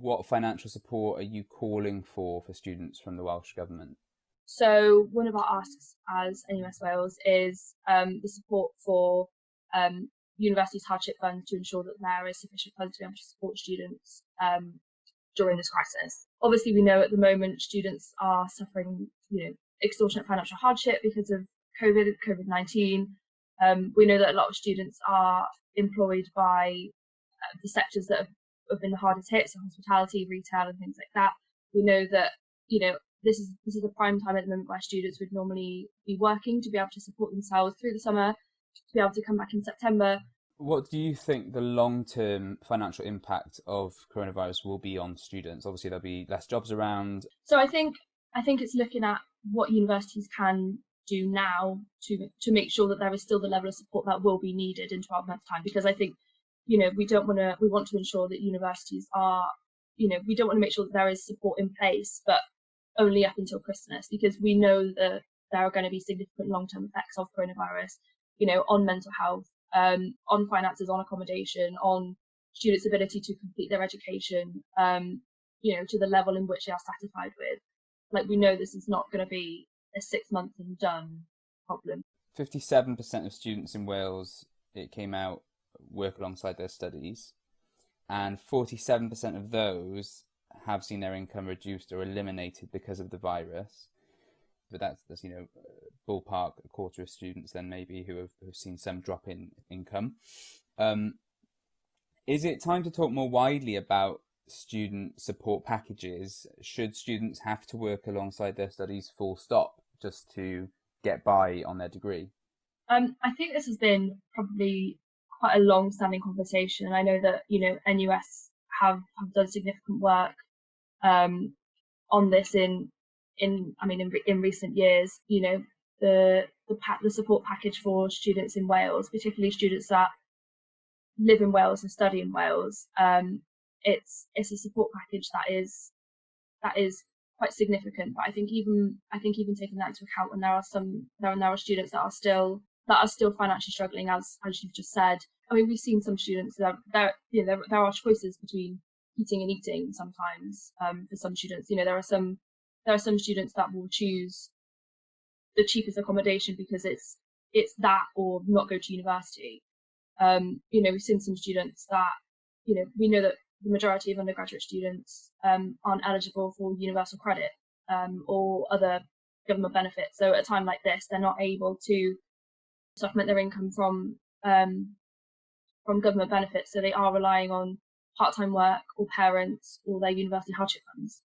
what financial support are you calling for students from the Welsh Government? So one of our asks as NUS Wales is the support for universities' hardship funds to ensure that there is sufficient funds to be able to support students during this crisis. Obviously, we know at the moment students are suffering, extortionate financial hardship because of COVID-19. We know that a lot of students are employed by the sectors that have been the hardest hit, so hospitality, retail, and things like that. We know that, this is a prime time at the moment where students would normally be working to be able to support themselves through the summer, to be able to come back in September. What do you think the long-term financial impact of coronavirus will be on students? Obviously, there'll be less jobs around. So I think it's looking at what universities can do now to make sure that there is still the level of support that will be needed in 12 months' time. Because I think, we want to ensure that universities are, we don't want to make sure that there is support in place, but only up until Christmas, because we know that there are going to be significant long-term effects of coronavirus, on mental health, on finances, on accommodation, on students' ability to complete their education, to the level in which they are satisfied with. Like, we know this is not going to be a 6-month and done problem. 57% of students in Wales, it came out, work alongside their studies, and 47% of those have seen their income reduced or eliminated because of the virus. But that's ballpark a quarter of students then maybe who have seen some drop in income. Is it time to talk more widely about student support packages? Should students have to work alongside their studies full stop just to get by on their degree? I think this has been probably quite a long-standing conversation. I know that NUS have done significant work on this in recent years. The support package for students in Wales, particularly students that live in Wales and study in Wales, it's a support package that is quite significant. But I think even taking that into account, when there are students that are still financially struggling, as you've just said. I mean, we've seen some students that there are choices between eating and eating sometimes. For some students, there are some students that will choose the cheapest accommodation because it's that or not go to university. We've seen some students that, we know that the majority of undergraduate students aren't eligible for universal credit or other government benefits. So at a time like this, they're not able to supplement their income from government benefits. So they are relying on part-time work or parents or their university hardship funds.